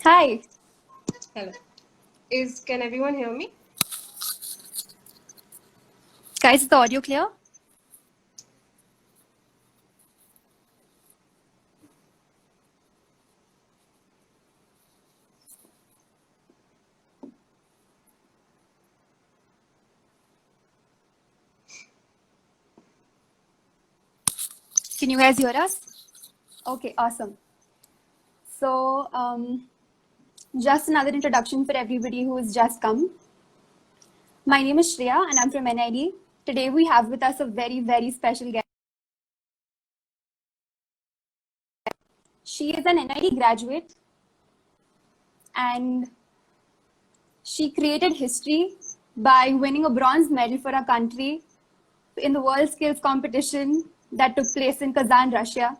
Hi. Hello. Can everyone hear me? Guys, is the audio clear? Can you guys hear us? Okay, awesome. So, just another introduction for everybody who has just come. My name is Shreya and I'm from NID. Today we have with us a very, very special guest. She is an NID graduate and she created history by winning a bronze medal for our country in the World Skills competition that took place in Kazan, Russia.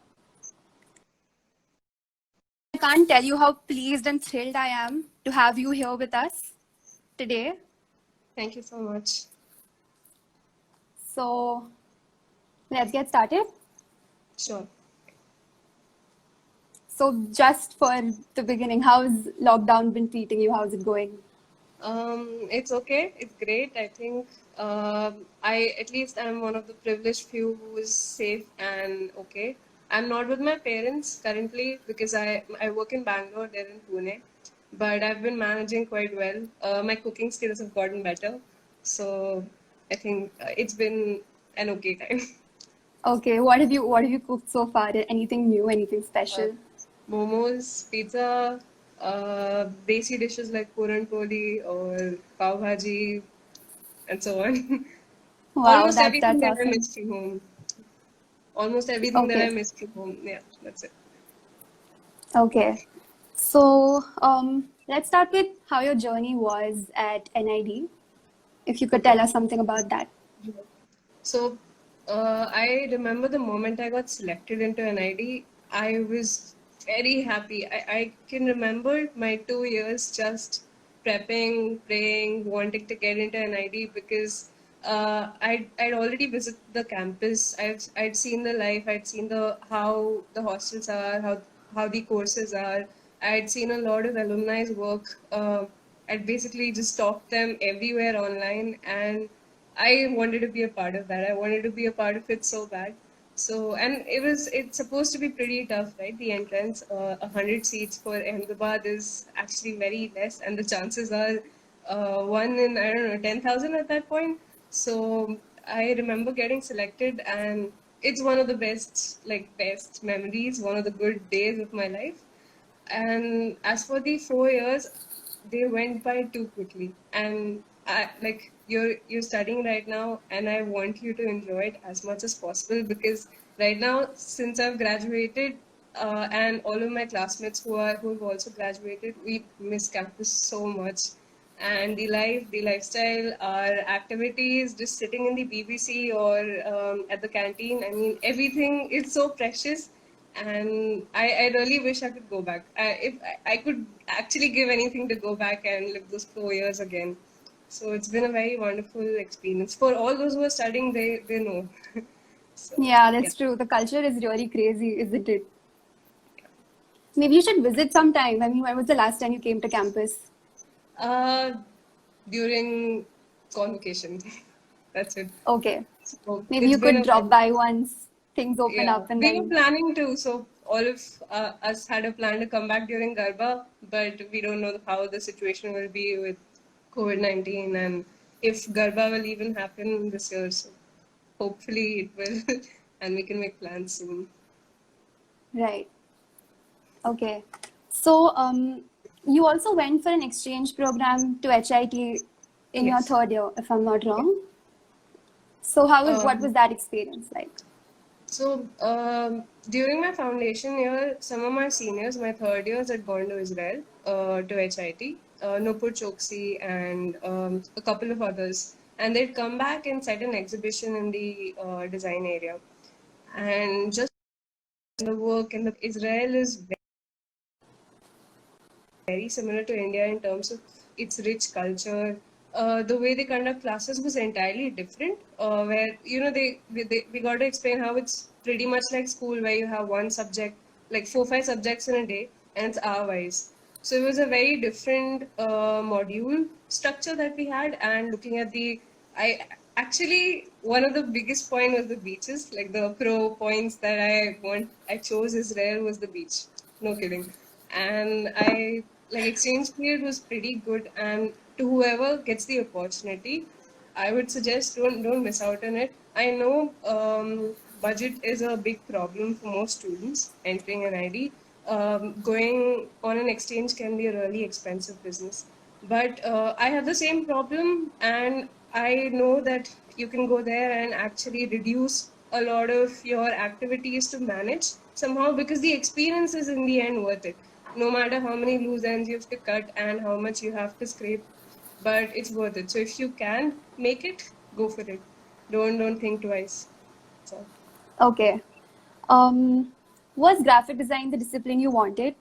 I can't tell you how pleased and thrilled I am to have you here with us today. Thank you so much. So let's get started. Sure. So just for the beginning, how's lockdown been treating you? How's it going? It's okay. It's great. I think I at least I'm one of the privileged few who is safe and okay. I'm not with my parents currently because I work in Bangalore. They're in Pune, but I've been managing quite well. My cooking skills have gotten better, so I think it's been an okay time. Okay, what have you cooked so far? Anything new? Anything Uh, special? momos, pizza, desi dishes like puran poli or pav bhaji, and so on. Wow, Almost that's everything that's that I awesome. missed from home. Almost everything that I Okay, missed from home. Yeah, that's it. okay. So let's start with how your journey was at NID. If you could tell us something about that. So I remember the moment I got selected into NID, I was very happy. I can remember my 2 years just prepping, praying, wanting to get into NID because I'd already visited the campus. I'd seen the life. I'd seen the how the hostels are, how the courses are. I'd seen a lot of alumni's work. I'd basically just stalked them everywhere online, and I wanted to be a part of that. I wanted to be a part of it so bad. So, and it's supposed to be pretty tough, right? The entrance, 100 seats for Ahmedabad is actually very less, and the chances are one in, I don't know, 10,000 at that point. So, I remember getting selected, and it's one of the best memories, one of the good days of my life. And as for the 4 years, they went by too quickly. And you're studying right now, and I want you to enjoy it as much as possible because right now, since I've graduated, and all of my classmates who've also graduated, we miss campus so much. And the lifestyle, our activities, just sitting in the BBC or at the canteen. I mean, everything is so precious, and I really wish I could go back. If I could actually give anything to go back and live those 4 years again. So it's been a very wonderful experience. For all those who are studying, they know. So Yeah, yeah. that's true. The culture is really crazy, isn't it? Maybe you should visit sometime. I mean, when was the last time you came to campus? Uh, During convocation, that's it. Okay. So Maybe it's you been could a drop by once things open yeah. up and We were then. planning to. So all of us had a plan to come back during Garba, but we don't know how the situation will be with COVID-19 and if Garba will even happen this year. So hopefully it will, and we can make plans soon. Right. Okay. So, you also went for an exchange program to HIT in your Yes. third year, if I'm not Yeah. wrong. So, what Um, was that experience like? So during my foundation year, some of my seniors, my third years, had gone to Israel, to HIT, Nupur Choksi, and a couple of others, and they'd come back and set an exhibition in the design area. And just the work and the Israel is very similar to India in terms of its rich culture. The way they conduct classes was entirely different. Where we got to explain how it's pretty much like school, where you have one subject, like 4 5 subjects in a day, and it's hour wise. So it was a very different module structure that we had. And looking at I actually, one of the biggest point was the beaches. Like the pro points that I chose as rare was the beach. No kidding. And like exchange period was pretty good. And to whoever gets the opportunity, I would suggest don't miss out on it. I know budget is a big problem for most students entering an ID. Going on an exchange can be a really expensive business, but I have the same problem, and I know that you can go there and actually reduce a lot of your activities to manage somehow, because the experience is in the end worth it. No matter how many loose ends you have to cut and how much you have to scrape, but it's worth it. So if you can make it, go for it. Don't think twice. So Okay. Was graphic design the discipline you wanted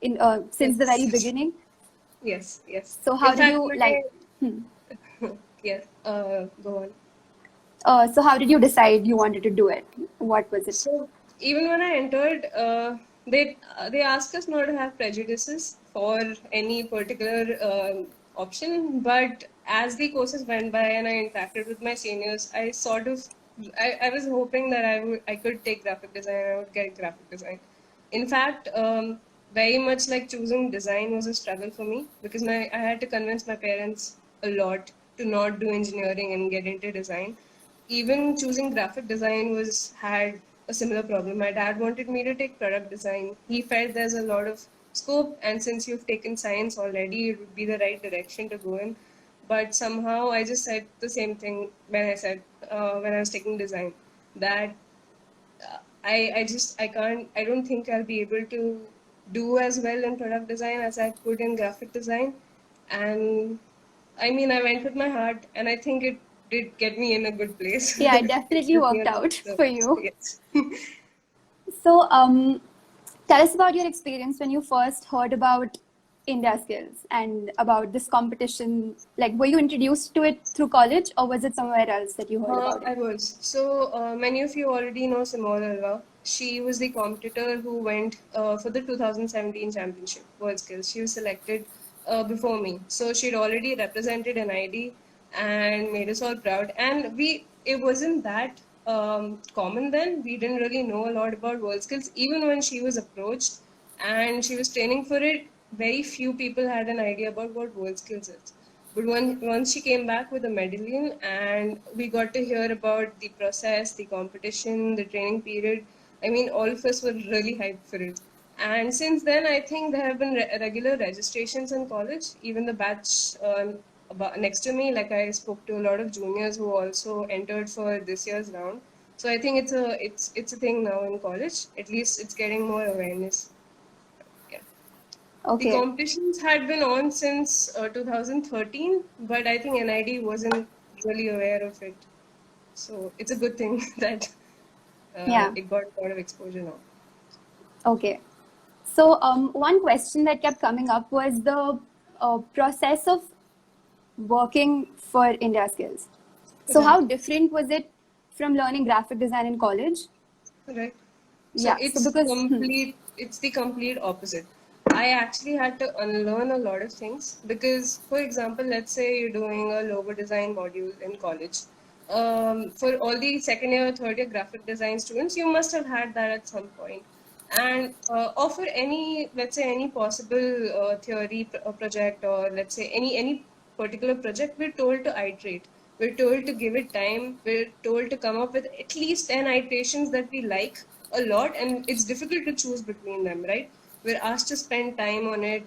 in since the very yes, beginning? yes. So how In did fact, you like? Hmm. yes. Go on. So how did you decide you wanted to do it? What was it? So even when I entered, they asked us not to have prejudices for any particular option. But as the courses went by and I interacted with my seniors, I was hoping that I could take graphic design. I would get graphic design. In fact, very much like choosing design was a struggle for me, because I had to convince my parents a lot to not do engineering and get into design. Even choosing graphic design was had a similar problem. My dad wanted me to take product design. He felt there's a lot of scope, and since you've taken science already, it would be the right direction to go in. But somehow I just said the same thing when I was taking design, that I don't think I'll be able to do as well in product design as I could in graphic design. And I mean, I went with my heart, and I think it did get me in a good place. Yeah, it It definitely put me worked on a out good for surface. you. Yes. So tell us about your experience when you first heard about India Skills and about this competition. Like, were you introduced to it through college, or was it somewhere else that you heard about it? I was. So many of you already know Simone Alva. She was the competitor who went for the 2017 championship World Skills. She was selected before me. So she'd already represented an ID and made us all proud. And it wasn't that common then. We didn't really know a lot about World Skills. Even when she was approached and she was training for it, very few people had an idea about what World Skills is. But once she came back with a medallion, and we got to hear about the process, the competition, the training period, I mean, all of us were really hyped for it. And since then, I think there have been regular registrations in college. Even the batch next to me, like I spoke to a lot of juniors who also entered for this year's round. So I think it's a thing now in college. At least it's getting more awareness. Yeah. The Okay. competitions had been on since 2013, but I think NID wasn't really aware of it. So it's a good thing that Yeah. it got a lot of exposure now. Okay. So one question that kept coming up was the process of working for India Skills. So Right, how different was it from learning graphic design in college? right. So Yeah. So because it's the complete opposite. I actually had to unlearn a lot of things because, for example, let's say you're doing a logo design module in college. For all the second year, third year graphic design students, you must have had that at some point. And offer any, let's say, any possible project, or let's say any particular project, we're told to iterate. We're told to give it time. We're told to come up with at least 10 iterations that we like a lot, and it's difficult to choose between them, right? We're asked to spend time on it,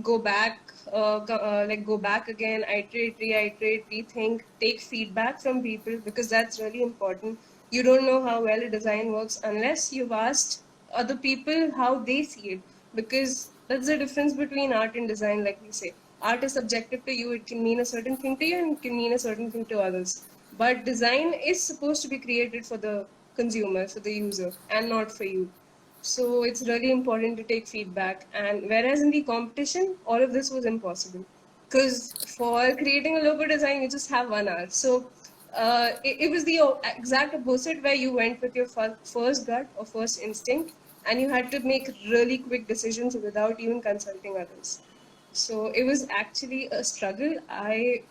go back, go back again, iterate, reiterate, rethink, take feedback from people, because that's really important. You don't know how well a design works unless you've asked other people how they see it, because that's the difference between art and design. Like we say, art is subjective to you. It can mean a certain thing to you and it can mean a certain thing to others. But design is supposed to be created for the consumer, for the user, and not for you. So it's really important to take feedback. And whereas in the competition, all of this was impossible. Because for creating a logo design, you just have 1 hour. So it was the exact opposite, where you went with your first gut or first instinct, and you had to make really quick decisions without even consulting others. So it was actually a struggle. I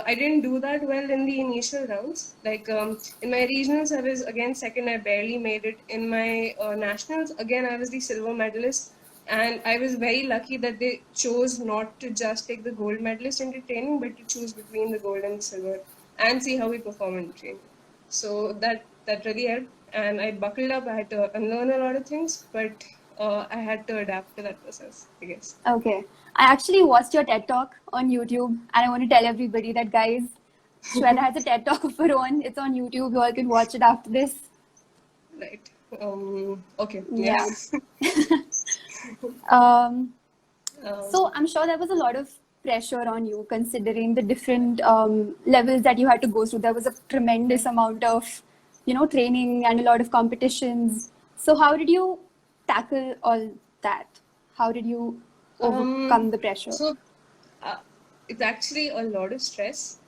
didn't do that well in the initial rounds. Like in my regionals, I was again second. I barely made it. In my nationals, again I was the silver medalist, and I was very lucky that they chose not to just take the gold medalist into training, but to choose between the gold and silver and see how we perform in training. So that really helped, and I buckled up. I had to unlearn a lot of things, but I had to adapt to that process, I guess. Okay. I actually watched your TED Talk on YouTube, and I want to tell everybody that, guys, Shweta has a TED Talk of her own. It's on YouTube. You all can watch it after this. Right. Okay. Yeah. Yeah. Um, Um, so I'm sure there was a lot of pressure on you considering the different levels that you had to go through. There was a tremendous amount of, training and a lot of competitions. So how did you tackle all that? How did you overcome the pressure? so uh, it's actually a lot of stress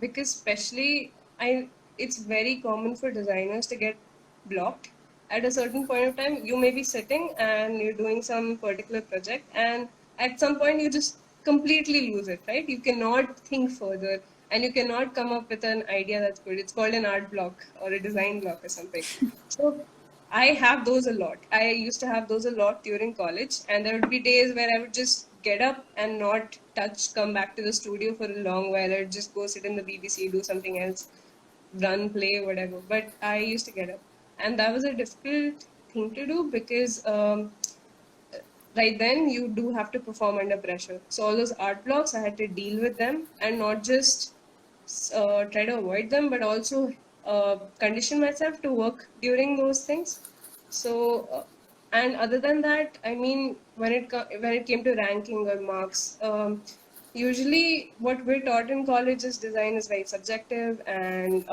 because especially it's very common for designers to get blocked at a certain point of time. You may be sitting and you're doing some particular project, and at some point you just completely lose it, right? You cannot think further, and you cannot come up with an idea that's good. It's called an art block or a design block or something. So I have those a lot. I used to have those a lot during college, and there would be days where I would just get up and not come back to the studio for a long while. I'd just go sit in the BBC, do something else, run, play, whatever. But I used to get up, and that was a difficult thing to do because right then you do have to perform under pressure. So all those art blocks, I had to deal with them and not just try to avoid them, but also condition myself to work during those things. So, and other than that, I mean, when it came to ranking or marks, usually what we're taught in college is design is very subjective, and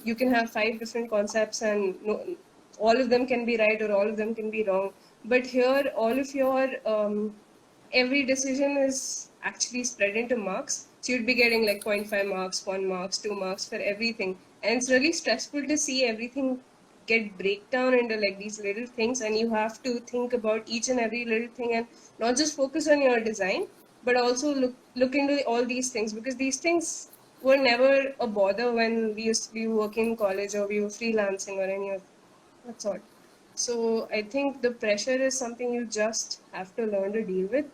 you can have 5 different concepts, and no, all of them can be right or all of them can be wrong. But here, all of your every decision is actually spread into marks. So you'd be getting like 0.5 marks, 1 marks, 2 marks for everything. And it's really stressful to see everything get breakdown into like these little things, and you have to think about each and every little thing and not just focus on your design, but also look into all these things, because these things were never a bother when we used to be working in college or we were freelancing or any of that sort. So I think the pressure is something you just have to learn to deal with.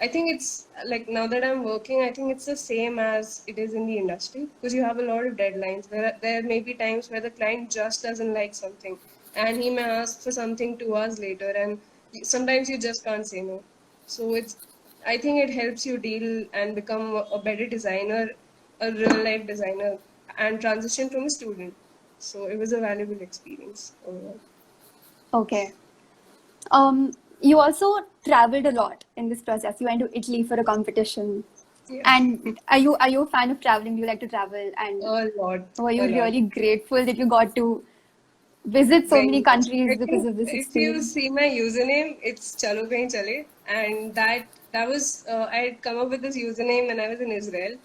I think it's like now that I'm working, I think it's the same as it is in the industry, because you have a lot of deadlines. There may be times where the client just doesn't like something, and he may ask for something 2 hours later, and sometimes you just can't say no. So I think it helps you deal and become a better designer, a real life designer, and transition from a student. So it was a valuable experience overall. Okay. You also traveled a lot in this process. You went to Italy for a competition. Yeah. And are you a fan of traveling? Do you like to travel? And A lot. were you A lot. really grateful that you got to visit so Very many much. countries I because think of this if you experience? see my username, it's Chalo Kahin Chale, and that was I had come up with this username when I was in Israel,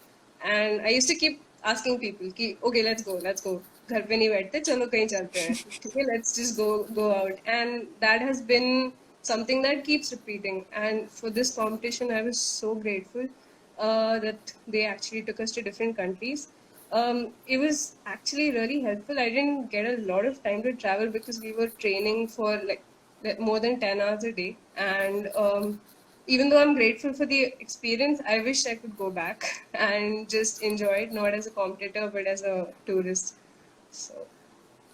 and I used to keep asking people, ki, okay, let's go. घर पे नहीं बैठते, चलो कहीं चलते हैं. Okay, let's just go out, and that has been something that keeps repeating. And for this competition, I was so grateful that they actually took us to different countries. It was actually really helpful. I didn't get a lot of time to travel because we were training for more than 10 hours a day. And even though I'm grateful for the experience, I wish I could go back and just enjoy it, not as a competitor, but as a tourist. So,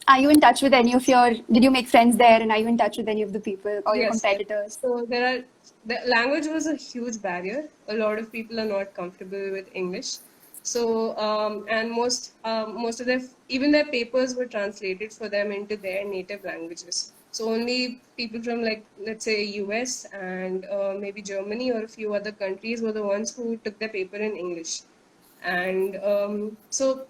Are you in touch with any of did you make friends there, and are you in touch with any of the people or your yes. competitors? So the language was a huge barrier. A lot of people are not comfortable with English. So and most of even their papers were translated for them into their native languages. So only people from like let's say US and maybe Germany or a few other countries were the ones who took their paper in English. And so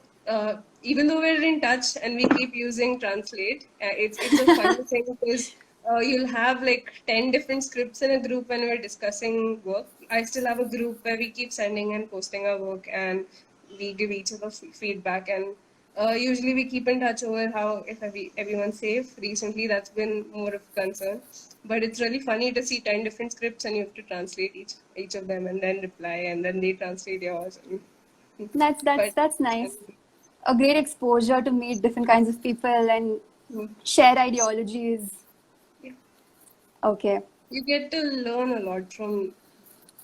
even though we're in touch and we keep using Translate, it's a funny thing because you'll have like 10 different scripts in a group when we're discussing work. I still have a group where we keep sending and posting our work, and we give each other feedback. And Usually we keep in touch over how if everyone's safe. Recently, that's been more of a concern. But it's really funny to see 10 different scripts and you have to translate each of them and then reply and then they translate yours. That's that's But that's nice. A great exposure to meet different kinds of people and mm, share ideologies. yeah, Okay. you get to learn a lot from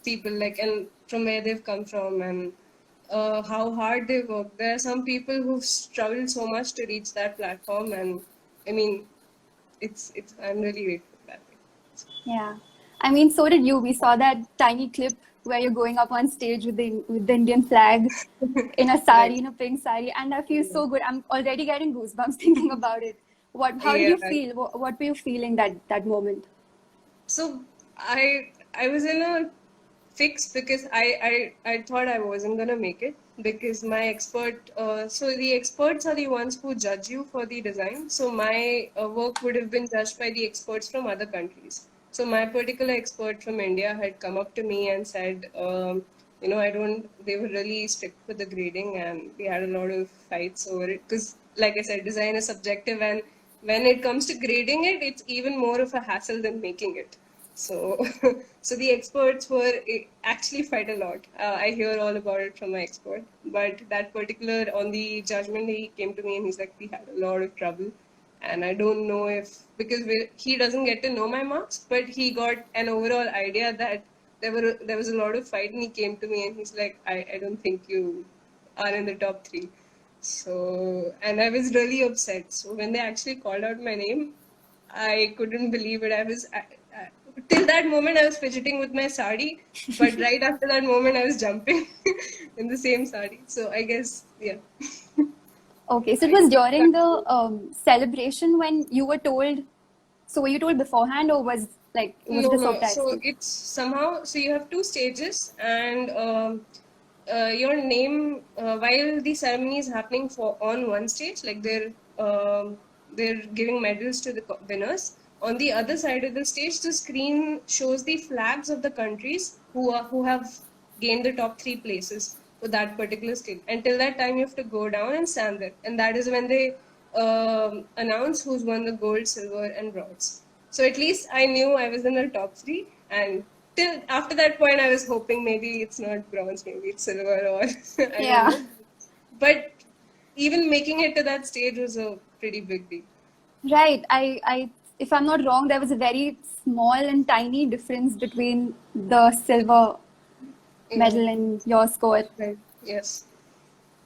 people, like, and from where they've come from and how hard they work. There are some people who've struggled so much to reach that platform, and I mean, it's I'm really grateful for that. Yeah. I mean, so did you. We saw that tiny clip where you're going up on stage with the Indian flag in a Right. sari, in a pink sari, and I feel so good. I'm already getting goosebumps thinking about it. How did Yeah. you feel? What were you feeling that moment? So I was in a fix because I thought I wasn't gonna make it because my expert so the experts are the ones who judge you for the design. So my work would have been judged by the experts from other countries. So my particular expert from India had come up to me and said, I don't. They were really strict with the grading, and we had a lot of fights over it because, like I said, design is subjective, and when it comes to grading it, it's even more of a hassle than making it. So, so the experts were actually fight a lot. I hear all about it from my expert, but that particular on the judgment, he came to me and he's like, we had a lot of trouble, and I don't know if because he doesn't get to know my marks, but he got an overall idea that there was a lot of fight, and he came to me and he's like, I don't think you are in the top three. So, and I was really upset. So when they actually called out my name, I couldn't believe it. Till that moment, I was fidgeting with my sari, but right after that moment, I was jumping in the same sari. So I guess, yeah. Okay, so it I was guess during the celebration when you were told. So were you told beforehand, or was No, it a no. surprise So thing? it's somehow, so you have two stages, and your name while the ceremony is happening for on one stage, like they're giving medals to the winners. On the other side of the stage, the screen shows the flags of the countries who have gained the top three places for that particular skill. Until that time, you have to go down and stand there, and that is when they announce who's won the gold, silver, and bronze. So at least I knew I was in the top three, and till after that point, I was hoping maybe it's not bronze, maybe it's silver, or I don't Yeah. know. But even making it to that stage was a pretty big deal. Right. If I'm not wrong, there was a very small and tiny difference between the silver Yeah, medal and your score. right. Yes.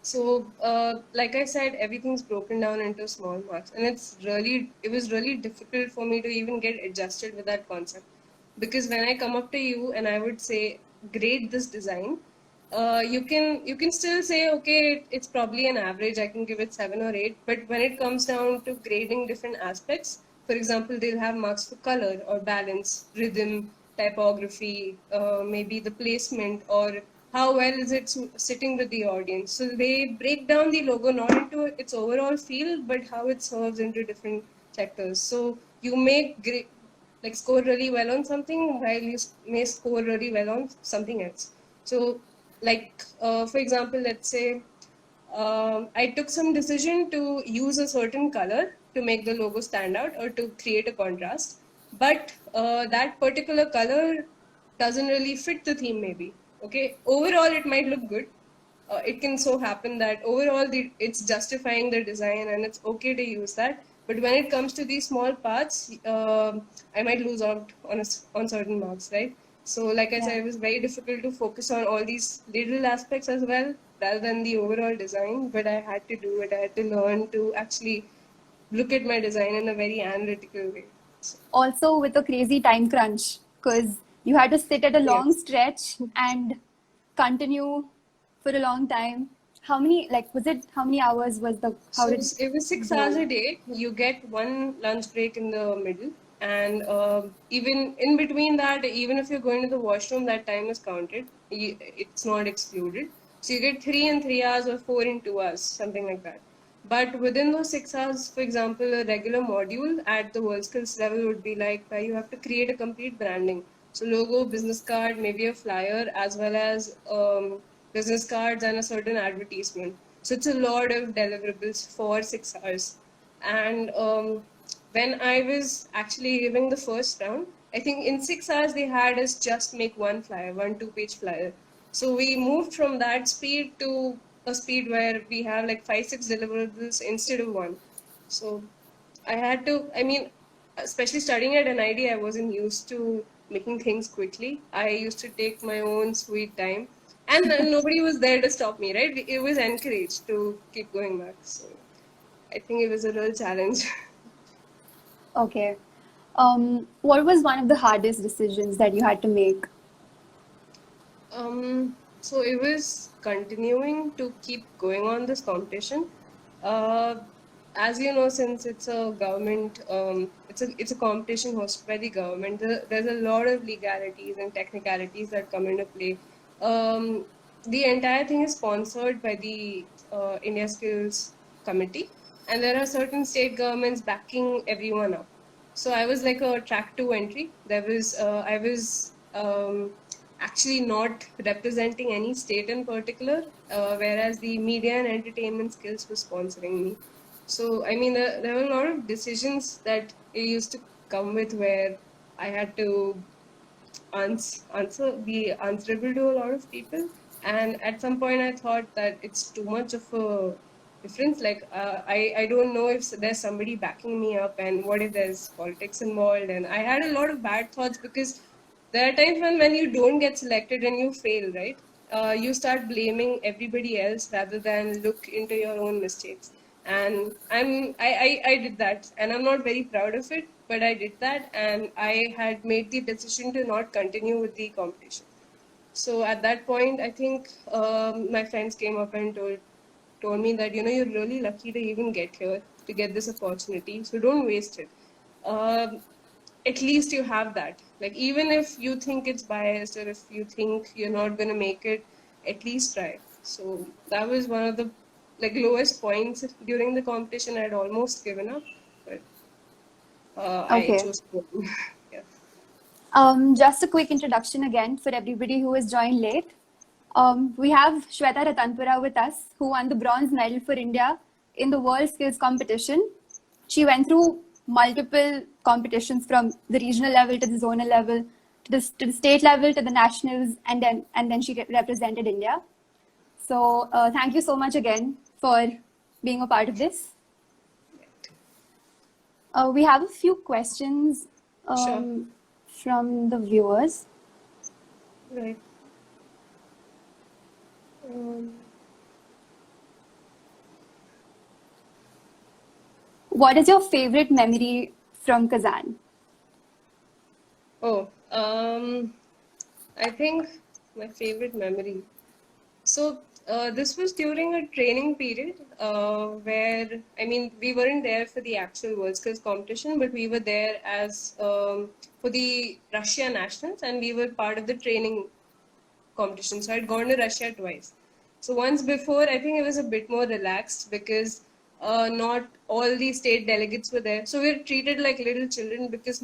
So, like I said, everything's broken down into small marks, and it was really difficult for me to even get adjusted with that concept. Because when I come up to you and I would say, grade this design, you can still say, okay, it's probably an average. I can give it 7 or 8. But when it comes down to grading different aspects, for example, they'll have marks for color or balance, rhythm, typography, maybe the placement, or how well is it sitting with the audience. So they break down the logo not into its overall feel, but how it serves into different sectors. So you make like score really well on something while you may score really well on something else. So, like for example, let's say I took some decision to use a certain color to make the logo stand out or to create a contrast, but that particular color doesn't really fit the theme, maybe. Okay, overall, it might look good. It can so happen that overall it's justifying the design and it's okay to use that. But when it comes to these small parts, I might lose out on certain marks, right? So, like I Yeah. said, it was very difficult to focus on all these little aspects as well, rather than the overall design. But I had to do it. I had to learn to actually look at my design in a very analytical way. So, Also with a crazy time crunch because you had to sit at a long yes. stretch and continue for a long time. How many, how many hours was how So did it was it 6 hours go? a day. You get one lunch break in the middle, and even in between that, even if you're going to the washroom, that time is counted. It's not excluded. So you get 3 and 3 hours or 4 and 2 hours, something like that. But within those 6 hours, for example, a regular module at the World Skills level would be like where you have to create a complete branding. So logo, business card, maybe a flyer, as well as business cards and a certain advertisement. So it's a lot of deliverables for 6 hours. And when I was actually giving the first round, I think in 6 hours they had us just make one flyer, one two-page flyer. So we moved from that speed to a speed where we have like 5, 6 deliverables instead of one. So I had to, I mean, especially studying at NID, I wasn't used to making things quickly. I used to take my own sweet time, and nobody was there to stop me, right? It was encouraged to keep going back. So I think it was a real challenge. Okay. What was one of the hardest decisions that you had to make? So it was continuing to keep going on this competition. Uh, as you know, since it's a government, it's a competition hosted by the government. There's a lot of legalities and technicalities that come into play. Um, the entire thing is sponsored by the India Skills Committee, and there are certain state governments backing everyone up. So I was like a track two entry. I was actually not representing any state in particular, whereas the media and entertainment skills was sponsoring me. So I mean, there were a lot of decisions that it used to come with where I had to be answerable to a lot of people. And at some point, I thought that it's too much of a difference. Like, I don't know if there's somebody backing me up, and what if there's politics involved. And I had a lot of bad thoughts because there are times when you don't get selected and you fail, right? You start blaming everybody else rather than look into your own mistakes. And I did that, and I'm not very proud of it, but I did that, and I had made the decision to not continue with the competition. So at that point, I think my friends came up and told me that, you're really lucky to even get here, to get this opportunity, so don't waste it. Um, at least you have that. Like, even if you think it's biased, or if you think you're not going to make it, at least try. So that was one of the like lowest points during the competition. I'd almost given up, but I Okay. chose to. Yeah. Just a quick introduction again for everybody who has joined late. We have Shweta Ratanpura with us, who won the bronze medal for India in the World Skills Competition. She went through multiple competitions from the regional level to the zonal level to the state level to the nationals, and then she represented India. So thank you so much again for being a part of this. We have a few questions Sure. from the viewers. Right. Um, What is your favorite memory from Kazan? oh, I think my favorite memory. So this was during a training period where, I mean, we weren't there for the actual World Skills competition, but we were there as for the Russia Nationals, and we were part of the training competition. So I'd gone to Russia twice. So once before, I think it was a bit more relaxed because not all the state delegates were there. So we were treated like little children because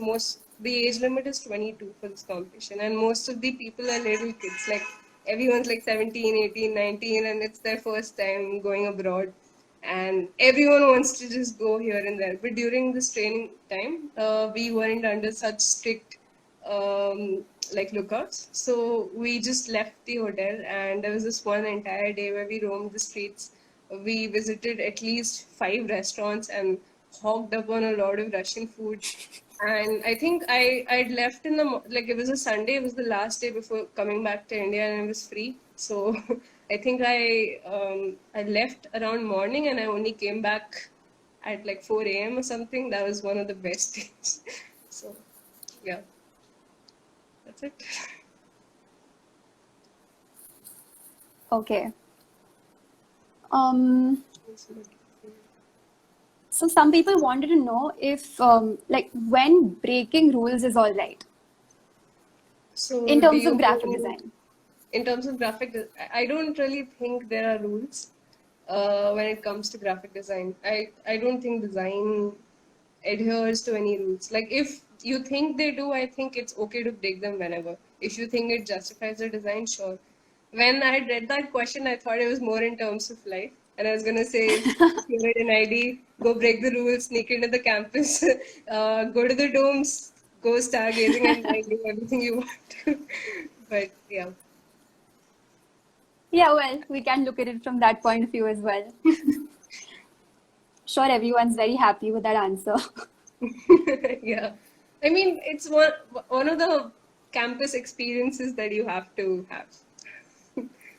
the age limit is 22 for this competition, and most of the people are little kids. Like, everyone's like 17, 18, 19, and it's their first time going abroad. And everyone wants to just go here and there. But during this training time, we weren't under such strict like lookouts. So we just left the hotel, and there was this one entire day where we roamed the streets. We visited at least 5 restaurants and hogged up on a lot of Russian food. And I think I'd left in like, it was a Sunday. It was the last day before coming back to India, and it was free. So I think I left around morning, and I only came back at like 4 a.m. or something. That was one of the best days. So yeah, that's it. Okay. So some people wanted to know if, like, when breaking rules is all right So in do terms of you graphic mean design. in terms of I don't really think there are rules when it comes to graphic design. I don't think design adheres to any rules. Like, if you think they do, I think it's okay to break them whenever. If you think it justifies the design, sure. When I read that question, I thought it was more in terms of life. And I was gonna say, if you're at an ID, go break the rules, sneak into the campus, go to the domes, go stargazing at night, do everything you want to. But yeah. Yeah, well, we can look at it from that point of view as well. Sure, everyone's very happy with that answer. Yeah. I mean, it's one of the campus experiences that you have to have.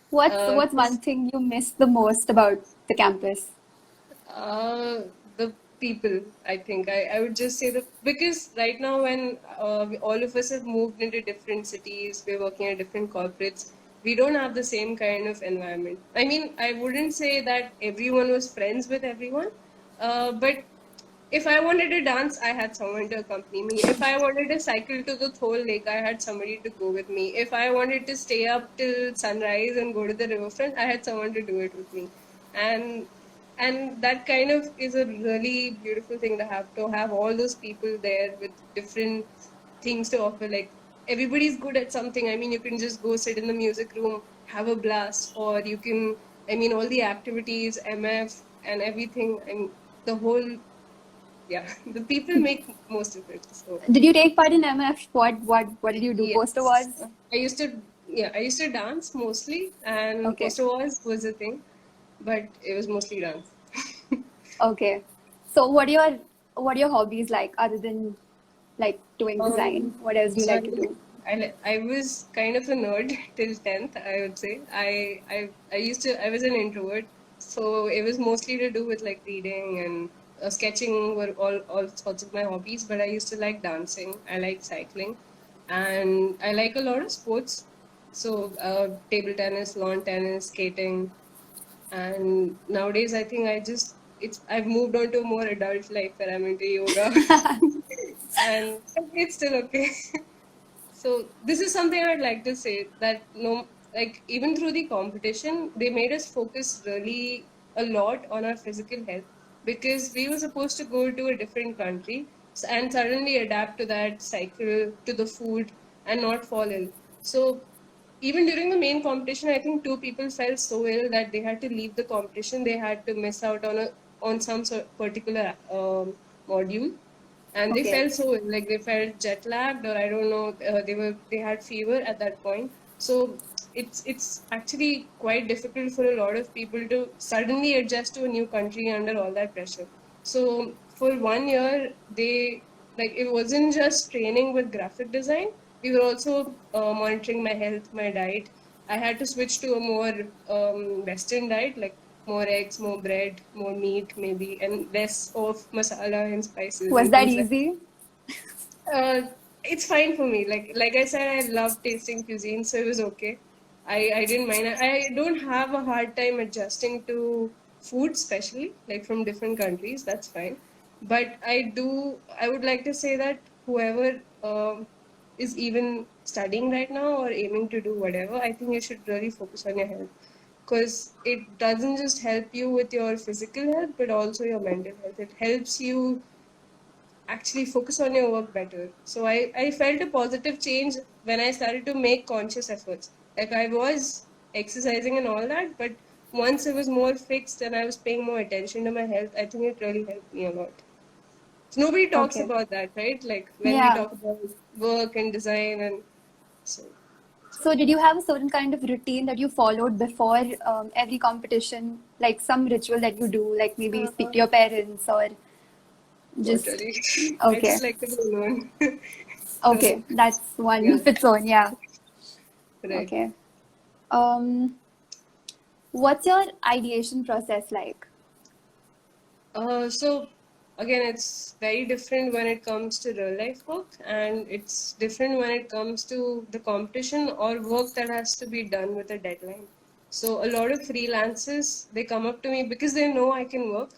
What's one 'Cause, thing you miss the most about the campus? the people, I think. I would just say that because right now, when all of us have moved into different cities, we're working at different corporates, we don't have the same kind of environment. I mean, I wouldn't say that everyone was friends with everyone, but if I wanted to dance, I had someone to accompany me. If I wanted to cycle to the Thol Lake, I had somebody to go with me. If I wanted to stay up till sunrise and go to the riverfront, I had someone to do it with me. And that kind of is a really beautiful thing to have all those people there with different things to offer. Like everybody's good at something. I mean, you can just go sit in the music room, have a blast, or you can, I mean, all the activities, MF and everything, and the whole, yeah, the people make most of it. So Did you take part in MF? What did you do? Poster yes, wars? I used to dance mostly, and Okay. poster was a thing, but it was mostly dance. Okay. So what are your hobbies like other than like doing design? What else do you So like to do? I was kind of a nerd till 10th, I would say. I was an introvert, so it was mostly to do with like reading and sketching were all sorts of my hobbies. But I used to like dancing. I like cycling, and I like a lot of sports. So table tennis, lawn tennis, skating, and nowadays I think I've moved on to a more adult life where I'm into yoga, and it's still okay. So this is something I'd like to say that no, like even through the competition, they made us focus really a lot on our physical health because we were supposed to go to a different country and suddenly adapt to that cycle, to the food, and not fall ill. So even during the main competition, I think two people felt so ill that they had to leave the competition. They had to miss out on some particular module, and they Okay. felt so ill, like they felt jet lagged, or I don't know. They had fever at that point. So it's actually quite difficult for a lot of people to suddenly adjust to a new country under all that pressure. So for 1 year, they like it wasn't just training with graphic design. We were also monitoring my health, my diet. I had to switch to a more Western diet, like more eggs, more bread, more meat, maybe, and less of masala and spices Was and that things like easy? that. It's fine for me. Like I said, I love tasting cuisine, so it was okay. I didn't mind. I don't have a hard time adjusting to food, especially like from different countries. That's fine. But I would like to say that whoever is even studying right now or aiming to do whatever, I think you should really focus on your health because it doesn't just help you with your physical health, but also your mental health. It helps you actually focus on your work better. So I felt a positive change when I started to make conscious efforts. Like I was exercising and all that, but once it was more fixed and I was paying more attention to my health, I think it really helped me a lot. So nobody talks Okay. about that, right? Like when we Yeah. talk about work and design and so So did you have a certain kind of routine that you followed before every competition? Like some ritual that you do, like maybe speak uh, to your parents or not just really. I okay. just like to be alone. So Okay, that's one yeah, of its own, yeah. right. Okay. Um, what's your ideation process like? So again, it's very different when it comes to real life work, and it's different when it comes to the competition or work that has to be done with a deadline. So a lot of freelancers, they come up to me because they know I can work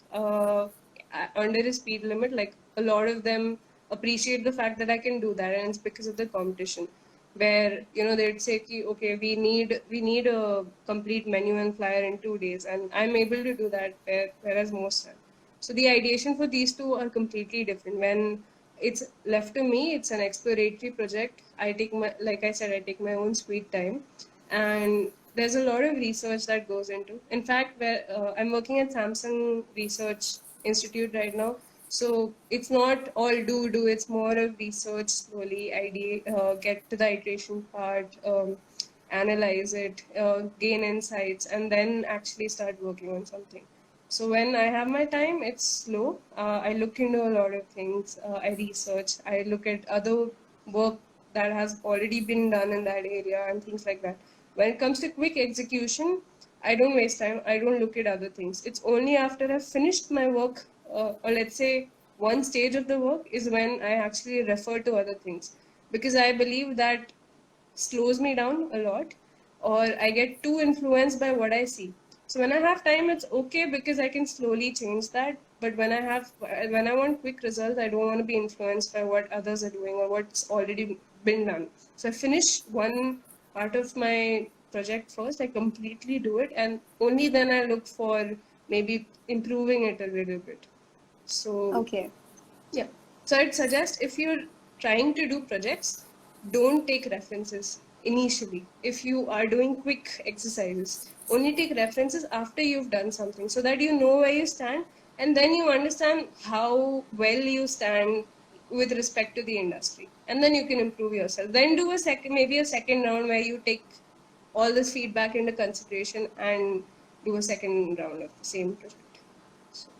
under a speed limit. Like a lot of them appreciate the fact that I can do that, and it's because of the competition. Where they'd say, "Ki, okay, we need a complete menu and flyer in 2 days," and I'm able to do that. Whereas most are. So the ideation for these two are completely different. When it's left to me, it's an exploratory project. I take my, like I said, I take my own sweet time, and there's a lot of research that goes into. In fact, I'm working at Samsung Research Institute right now. So it's not all do. It's more of research slowly, get to the iteration part, analyze it, gain insights, and then actually start working on something. So when I have my time, it's slow. I look into a lot of things. I research. I look at other work that has already been done in that area and things like that. When it comes to quick execution, I don't waste time. I don't look at other things. It's only after I've finished my work, or let's say one stage of the work, is when I actually refer to other things. Because I believe that slows me down a lot, or I get too influenced by what I see. So when I have time, it's okay because I can slowly change that. But when I want quick results, I don't want to be influenced by what others are doing or what's already been done. So I finish one part of my project first, I completely do it, and only then I look for maybe improving it a little bit. So Okay. yeah. So I'd suggest if you're trying to do projects, don't take references initially. If you are doing quick exercises, only take references after you've done something so that you know where you stand, and then you understand how well you stand with respect to the industry. And then you can improve yourself. Then do maybe a second round where you take all this feedback into consideration and do a second round of the same project. So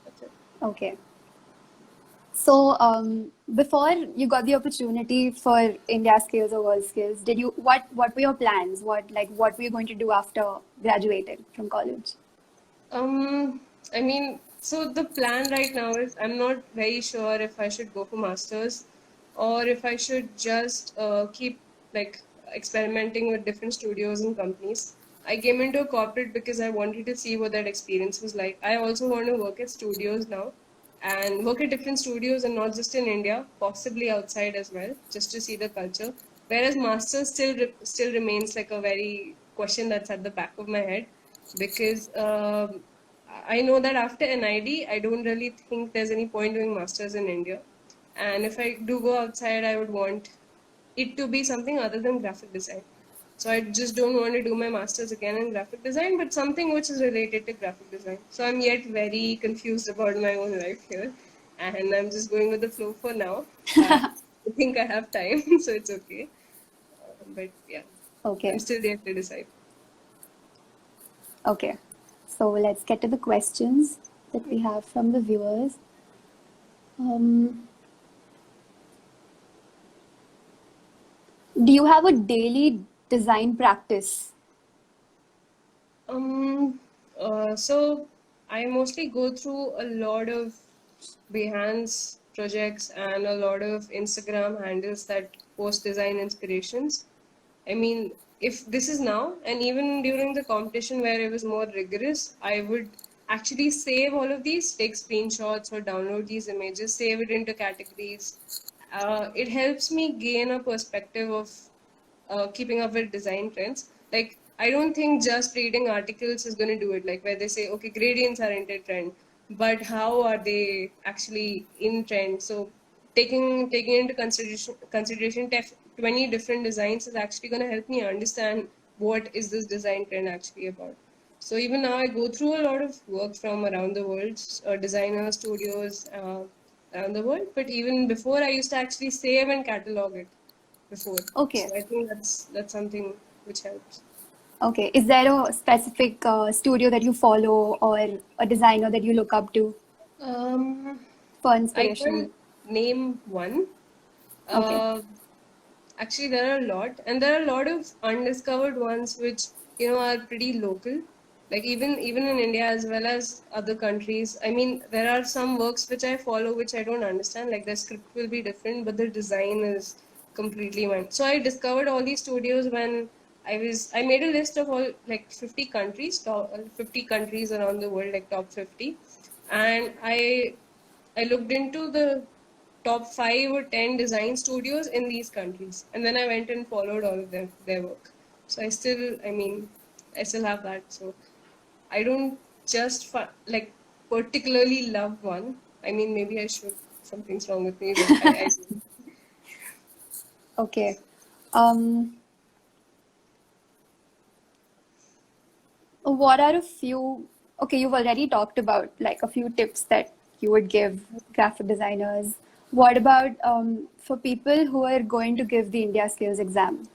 that's it. Okay. So, before you got the opportunity for India Skills or World Skills, what were your plans? What were you going to do after graduating from college? Um, I mean, so the plan right now is I'm not very sure if I should go for masters or if I should just keep like experimenting with different studios and companies. I came into a corporate because I wanted to see what that experience was like. I also want to work at studios now and work at different studios and not just in India, possibly outside as well, just to see the culture. Whereas masters still remains like a very question that's at the back of my head because I know that after NID, I don't really think there's any point doing masters in India. And if I do go outside, I would want it to be something other than graphic design. So I just don't want to do my masters again in graphic design, but something which is related to graphic design. So I'm yet very confused about my own life here, and I'm just going with the flow for now. I think I have time, so it's okay. But yeah, I'm Okay. still there to decide. Okay. So let's get to the questions that we have from the viewers. Um, do you have a daily design practice? Um, so I mostly go through a lot of Behance projects and a lot of Instagram handles that post design inspirations. I mean, if this is now, and even during the competition where it was more rigorous, I would actually save all of these, take screenshots or download these images, save it into categories. It helps me gain a perspective of keeping up with design trends. Like, I don't think just reading articles is going to do it. Like, where they say, okay, gradients are in trend, but how are they actually in trend? So, taking into consideration 20 different designs is actually going to help me understand what is this design trend actually about. So even now, I go through a lot of work from around the world, designer studios around the world. But even before, I used to actually save and catalog it before. Okay. So I think that's something which helps. Okay. Is there a specific studio that you follow or a designer that you look up to Um, for I inspiration? can name one. Okay. Uh, Actually, there are a lot, and there are a lot of undiscovered ones which are pretty local. Like even in India as well as other countries. I mean, there are some works which I follow which I don't understand. Like the script will be different, but the design is completely mine. So I discovered all these studios when I made a list of all like 50 countries, 50 countries around the world, like top 50, and I looked into the top 5 or 10 design studios in these countries, and then I went and followed all of their work. So I still have that. So I don't just like particularly love one. I mean, maybe I should. Something's wrong with me, but I Okay. Um, What are a few, okay, you've already talked about like a few tips that you would give graphic designers. What about for people who are going to give the India Skills exam?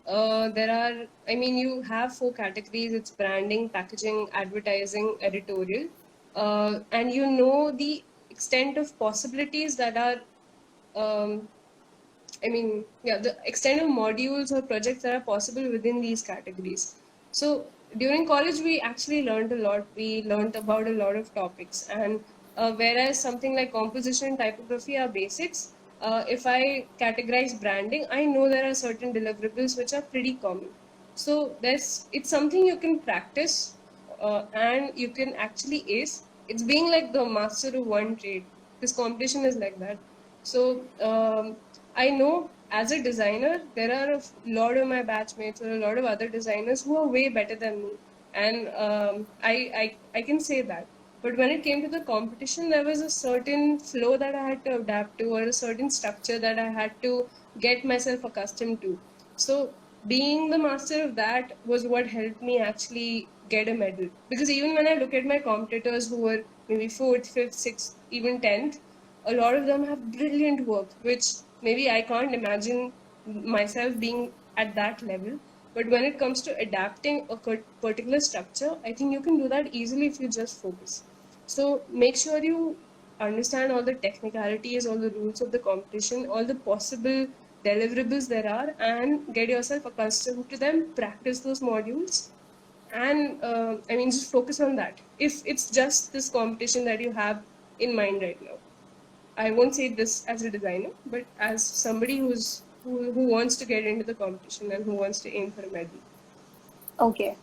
Uh, there are, I mean, you have four categories. It's branding, packaging, advertising, editorial. And you know the extent of possibilities that are, um, I mean, yeah, the extent of modules or projects that are possible within these categories. So during college, we actually learned a lot. We learned about a lot of topics. And whereas something like composition and typography are basics, if I categorize branding, I know there are certain deliverables which are pretty common. So it's something you can practice and you can actually ace. It's being like the master of one trade. This competition is like that. So I know as a designer, there are a lot of my batchmates or a lot of other designers who are way better than me, and I can say that. But when it came to the competition, there was a certain flow that I had to adapt to, or a certain structure that I had to get myself accustomed to. So being the master of that was what helped me actually get a medal. Because even when I look at my competitors who were maybe fourth, fifth, sixth, even 10th, a lot of them have brilliant work, which maybe I can't imagine myself being at that level. But when it comes to adapting a particular structure, I think you can do that easily if you just focus. So make sure you understand all the technicalities, all the rules of the competition, all the possible deliverables there are, and get yourself accustomed to them, practice those modules, and I mean, just focus on that. If it's just this competition that you have in mind right now, I won't say this as a designer, but as somebody who wants to get into the competition and who wants to aim for a medal. Okay.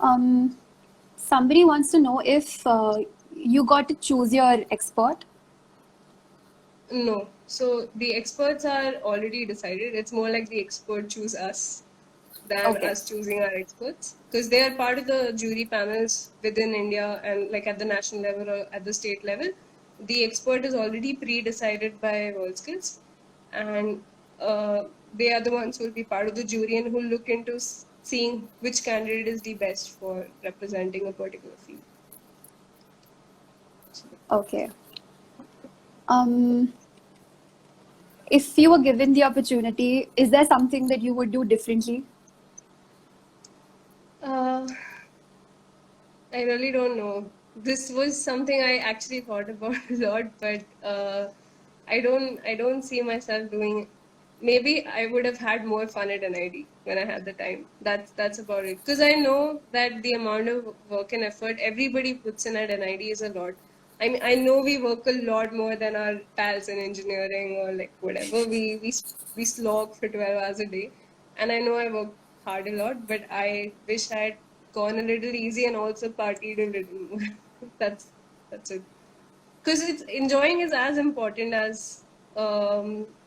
Um, Somebody wants to know if you got to choose your expert. No. So the experts are already decided. It's more like the expert choose us than Okay. us choosing our experts, because they are part of the jury panels within India and like at the national level or at the state level. The expert is already pre-decided by WorldSkills, and they are the ones who will be part of the jury and who will look into seeing which candidate is the best for representing a particular field. Okay. Um, if you were given the opportunity, is there something that you would do differently? Uh, I really don't know. This was something I actually thought about a lot, but I don't see myself doing. Maybe I would have had more fun at NID when I had the time. That's about it. Because I know that the amount of work and effort everybody puts in at NID is a lot. I mean, I know we work a lot more than our pals in engineering or like whatever. We slog for 12 hours a day, and I know I work hard a lot, but I wish I had gone a little easy and also partied a little more. That's it. Because it's enjoying is as important as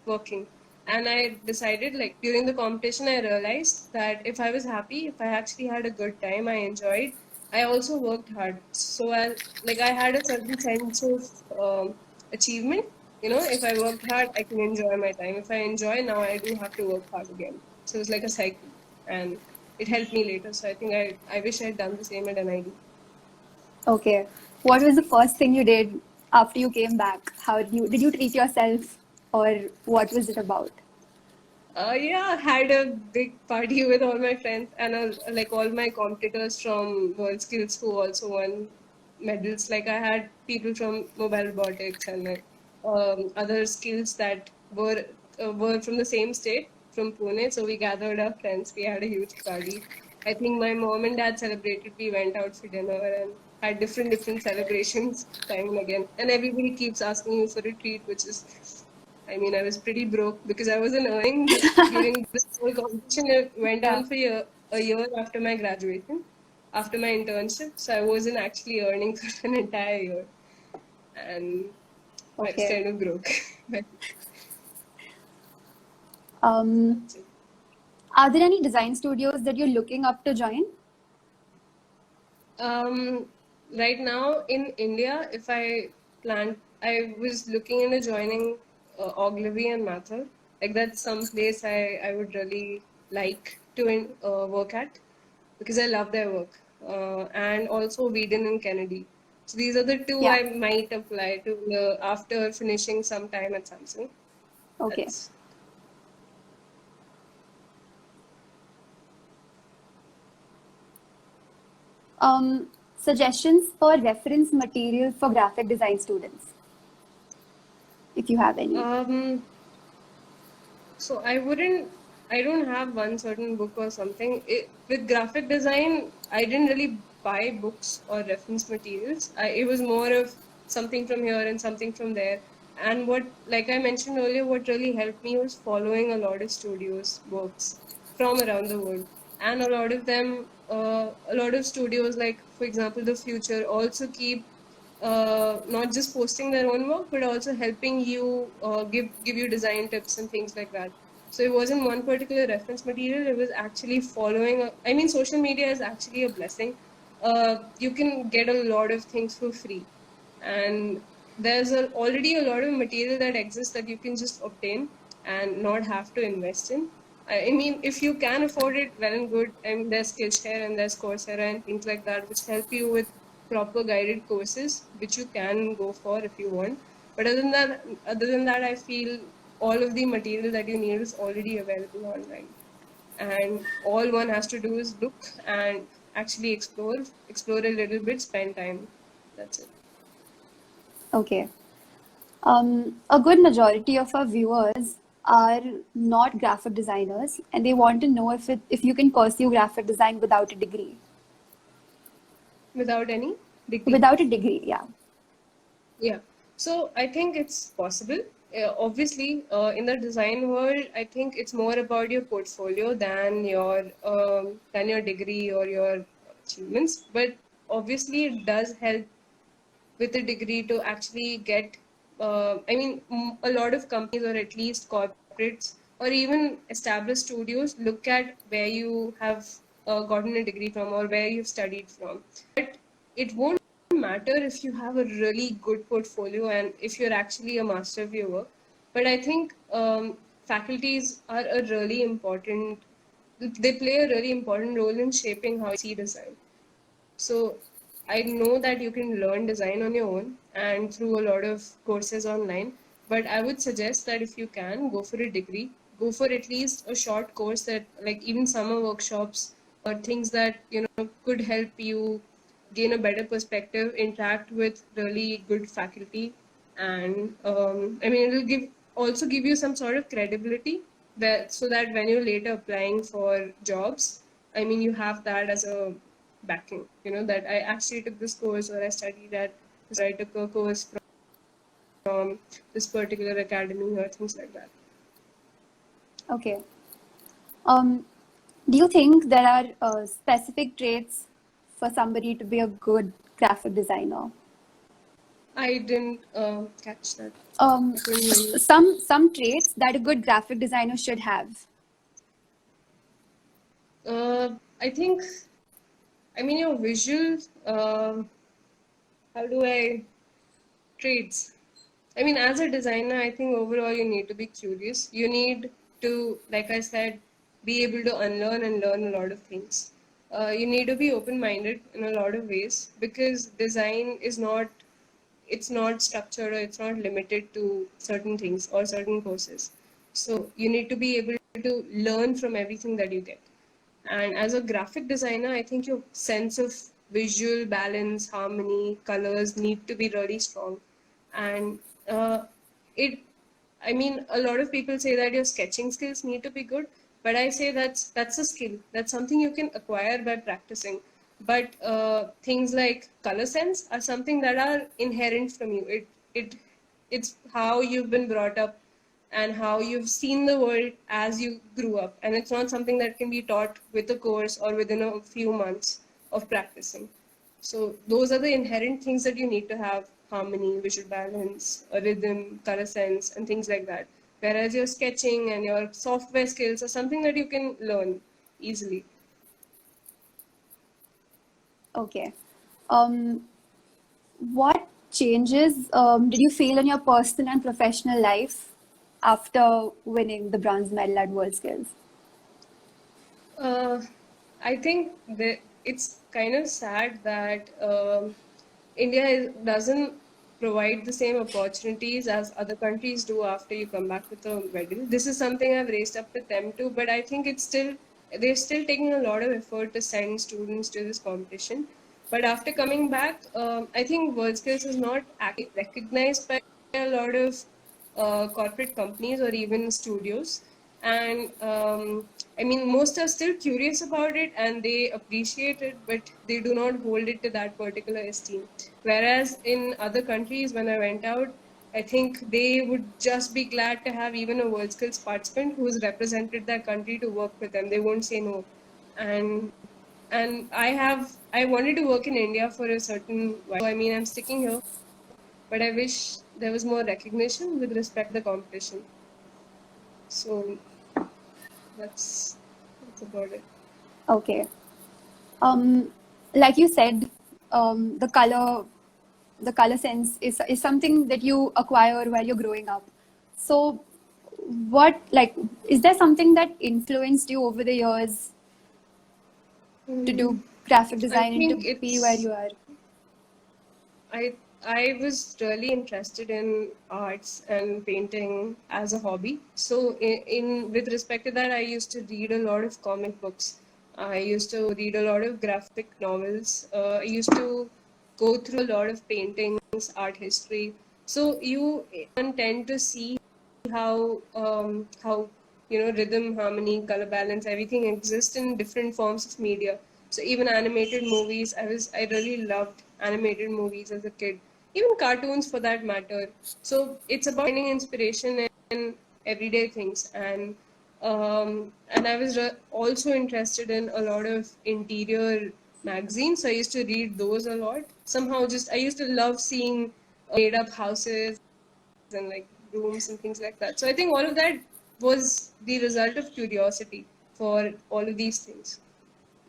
working. And I decided, like during the competition, I realized that if I was happy, if I actually had a good time, I enjoyed. I also worked hard, so I had a certain sense of achievement. You know, if I worked hard, I can enjoy my time. If I enjoy now, I do have to work hard again. So it's like a cycle, and it helped me later. So I think I wish I had done the same at NID. Okay. What was the first thing you did after you came back? How did you treat yourself, or what was it about? Yeah, had a big party with all my friends and like all my competitors from WorldSkills who also won medals. Like I had people from mobile robotics and like other skills that were from the same state, from Pune. So we gathered our friends. We had a huge party. I think my mom and dad celebrated. We went out for dinner and had different celebrations time and again. And everybody keeps asking you for a treat, which is, I mean, I was pretty broke because I wasn't earning during this whole competition. It went Yeah. on for a year after my graduation, after my internship. So I wasn't actually earning for an entire year. And I was Okay. kind of broke. But Um, that's it. are there any design studios that you're looking up to join? Um, right now in India, if I plan, I was looking into joining Ogilvy and Mather. Like that's some place I would really like to work at because I love their work. And also Whedon and Kennedy. So these are the two Yeah. I might apply to after finishing some time at Samsung. Okay. That's Suggestions for reference material for graphic design students, if you have any. So I don't have one certain book or something. With graphic design, I didn't really buy books or reference materials. It was more of something from here and something from there. And like I mentioned earlier, what really helped me was following a lot of studios' works from around the world. And a lot of studios, like for example, The Future, also keep not just posting their own work, but also helping you give you design tips and things like that. So it wasn't one particular reference material. It was actually following. I mean, social media is actually a blessing. You can get a lot of things for free, and there's already a lot of material that exists that you can just obtain and not have to invest in. I mean, if you can afford it, well and good. I mean, there's Skillshare and there's Coursera and things like that, which help you with proper guided courses, which you can go for if you want. But other than that, I feel all of the material that you need is already available online, and all one has to do is look and actually explore a little bit, spend time. That's it. Okay. A good majority of our viewers are not graphic designers, and they want to know if you can pursue graphic design without a degree. Without any degree. Without a degree, yeah. Yeah. So I think it's possible. Obviously, in the design world, I think it's more about your portfolio than your degree or your achievements. But obviously, it does help with a degree to actually get. I mean, a lot of companies or at least corporates or even established studios look at where you have gotten a degree from or where you've studied from. But it won't matter if you have a really good portfolio and if you're actually a master of your work. But I think faculties are a really important, they play a really important role in shaping how you see design. So I know that you can learn design on your own and through a lot of courses online. But I would suggest that if you can, go for a degree, go for at least a short course that, like even summer workshops or things that, could help you gain a better perspective, interact with really good faculty. And I mean, it'll also give you some sort of credibility so that when you're later applying for jobs, I mean, you have that as a backing, that I actually took this course or I studied at this, or I took a course from this particular academy or things like that. Okay. Do you think there are specific traits for somebody to be a good graphic designer? I didn't catch that. Some traits that a good graphic designer should have. I think, I mean, your visual, how do I, traits. I mean, as a designer, I think overall you need to be curious. You need to, like I said, be able to unlearn and learn a lot of things. You need to be open-minded in a lot of ways because design is not, it's not structured or it's not limited to certain things or certain courses. So you need to be able to learn from everything that you get. And as a graphic designer, I think your sense of visual balance, harmony, colors need to be really strong. And it, I mean, a lot of people say that your sketching skills need to be good, but I say that's a skill. That's something you can acquire by practicing. But things like color sense are something that are inherent from you. It's how you've been brought up and how you've seen the world as you grew up. And it's not something that can be taught with a course or within a few months of practicing. So those are the inherent things that you need to have: harmony, visual balance, a rhythm, color sense, and things like that. Whereas your sketching and your software skills are something that you can learn easily. Okay. What changes did you feel in your personal and professional life after winning the bronze medal at WorldSkills? Uh, I think that it's kind of sad that doesn't provide the same opportunities as other countries do after you come back with a medal. This is something I've raised up with them too, but I think they're still taking a lot of effort to send students to this competition. But after coming back, I think WorldSkills is not actually recognized by a lot of corporate companies or even studios. And I mean, most are still curious about it and they appreciate it, but they do not hold it to that particular esteem. Whereas in other countries, when I went out, I think they would just be glad to have even a WorldSkills participant who's represented their country to work with them. They won't say no. And I wanted to work in India for a certain while. So, I mean, I'm sticking here, but I wish there was more recognition with respect to the competition. So that's about it. Okay. Like you said, the color sense is something that you acquire while you're growing up. So, is there something that influenced you over the years to do graphic I design and think to be where you are? I I was really interested in arts and painting as a hobby. So in with respect to that, I used to read a lot of comic books. I used to read a lot of graphic novels. I used to go through a lot of paintings, art history. So you tend to see how rhythm, harmony, color balance, everything exists in different forms of media. So even animated movies, I really loved animated movies as a kid, even cartoons for that matter. So it's about finding inspiration in everyday things, and I was also interested in a lot of interior magazines. So I used to read those a lot. Somehow, just I used to love seeing made up houses and like rooms and things like that. So I think all of that was the result of curiosity for all of these things.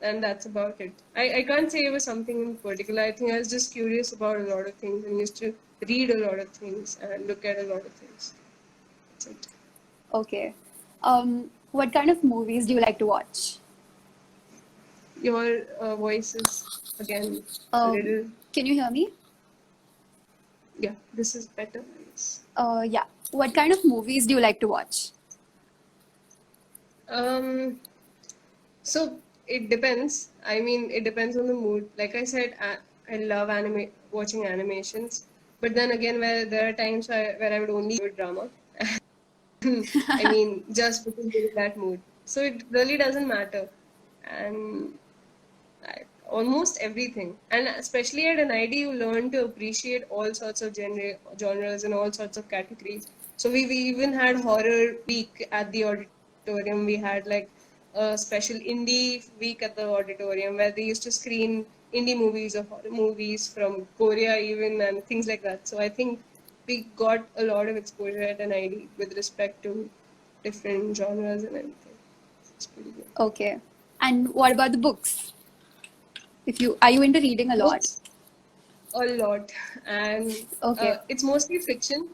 And that's about it. I can't say it was something in particular. I think I was just curious about a lot of things and used to read a lot of things and look at a lot of things. That's it. Okay. What kind of movies do you like to watch? Your voice is again a Um, little, can you hear me? yeah, this is better, I guess. Yeah. What kind of movies do you like to watch? Um, So it depends. I mean, it depends on the mood. Like I said, I love watching animations. But then again, where there are times where I would only do drama. I mean, just because you're in that mood. So it really doesn't matter. And almost everything. And especially at an ID, you learn to appreciate all sorts of genres and all sorts of categories. So we even had horror week at the auditorium. We had like a special indie week at the auditorium where they used to screen indie movies or horror movies from Korea even and things like that. So I think we got a lot of exposure at an ID with respect to different genres and everything. It's pretty good. Okay. And what about the books? If you are you into reading a lot? Books. A lot, and Okay. it's mostly fiction.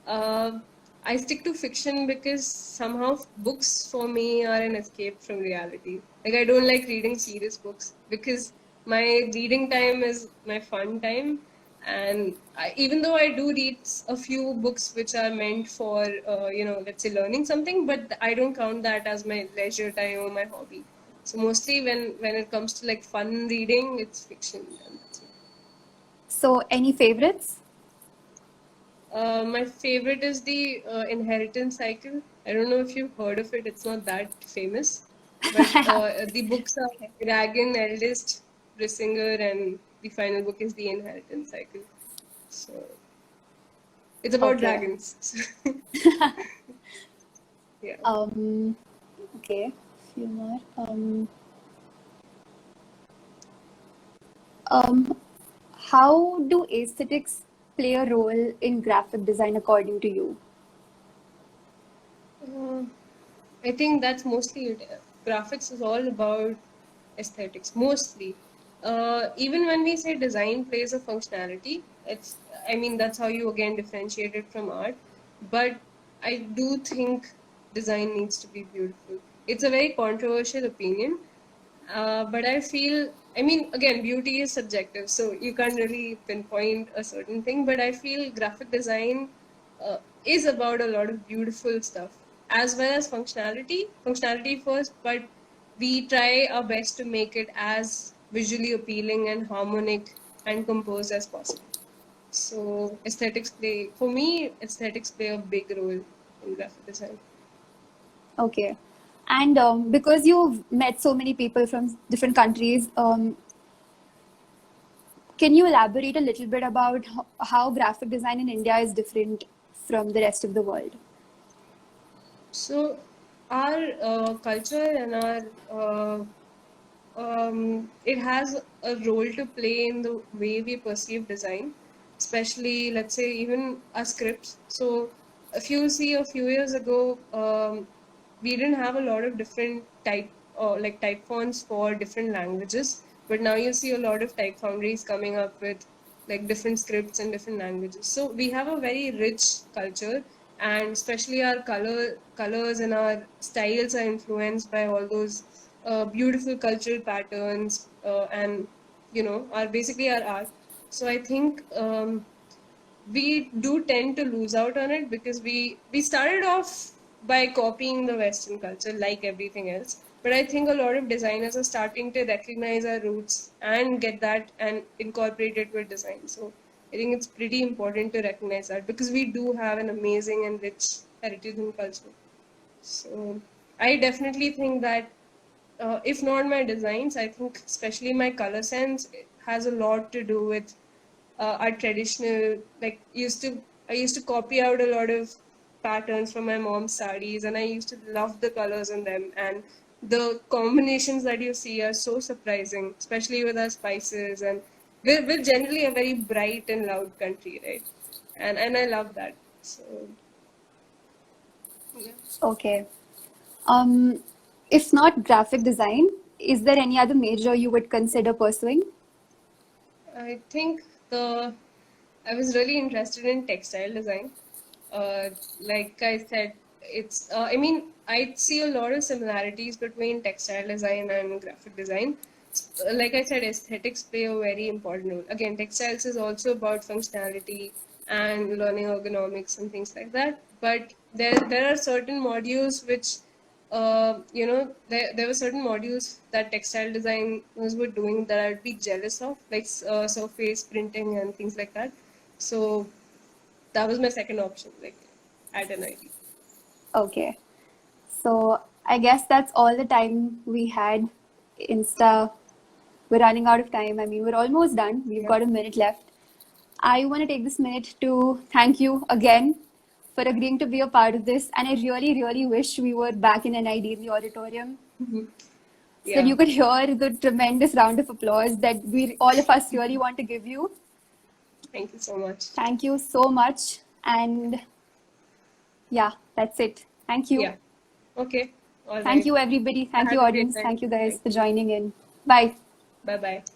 Uh, I stick to fiction because somehow books for me are an escape from reality. Like I don't like reading serious books because my reading time is my fun time, and even though I do read a few books which are meant for let's say learning something, but I don't count that as my leisure time or my hobby. So mostly when it comes to like fun reading, it's fiction, and that's it. So any favorites? My favorite is the Inheritance Cycle. I don't know if you've heard of it. It's not that famous, but the books are Okay. Dragon, Eldest, Brissinger, and the final book is the Inheritance Cycle. So it's about Okay. dragons. Yeah. Okay. Few more. How do aesthetics play a role in graphic design according to you? Uh, I think that's mostly it. Graphics is all about aesthetics, mostly. Even when we say design plays a functionality, I mean, that's how you again differentiate it from art. But I do think design needs to be beautiful. It's a very controversial opinion, but I feel, I mean, again, beauty is subjective, so you can't really pinpoint a certain thing. But I feel graphic design is about a lot of beautiful stuff, as well as functionality. Functionality first, but we try our best to make it as visually appealing and harmonic and composed as possible. So for me, aesthetics play a big role in graphic design. Okay. And because you've met so many people from different countries, can you elaborate a little bit about how graphic design in India is different from the rest of the world? So our culture and our it has a role to play in the way we perceive design, especially let's say even our scripts. So if you see a few years ago, we didn't have a lot of different type or like type fonts for different languages, but now you see a lot of type foundries coming up with like different scripts in different languages. So we have a very rich culture, and especially our colors and our styles are influenced by all those beautiful cultural patterns, and are basically our art. So I think we do tend to lose out on it because we started off by copying the Western culture like everything else. But I think a lot of designers are starting to recognize our roots and get that and incorporate it with design. So I think it's pretty important to recognize that because we do have an amazing and rich heritage and culture. So I definitely think that if not my designs, I think especially my color sense has a lot to do with our traditional. Like I used to copy out a lot of patterns from my mom's sarees, and I used to love the colors in them. And the combinations that you see are so surprising, especially with our spices. And we're generally a very bright and loud country, right? And I love that. So yeah. Okay. Um, if not graphic design, is there any other major you would consider pursuing? I think I was really interested in textile design. Uh, like I said, it's I mean I see a lot of similarities between textile design and graphic design. Like I said, aesthetics play a very important role. Again, textiles is also about functionality and learning ergonomics and things like that. But there are certain modules which there were certain modules that textile designers were doing that I'd be jealous of, like surface printing and things like that. So that was my second option, like at NIT. Okay. So I guess that's all the time we had. Insta, we're running out of time. I mean, we're almost done. We've Yeah. got a minute left. I want to take this minute to thank you again for agreeing to be a part of this. And I really, really wish we were back in NID in the auditorium so that Yeah. you could hear the tremendous round of applause that we all of us really want to give you. Thank you so much. Thank you so much. And yeah, that's it. Thank you. Yeah. Okay. All Thank right. you, everybody. I Thank you, had a great audience. time. Thank you, guys, Thank for you. joining in. Bye. Bye bye.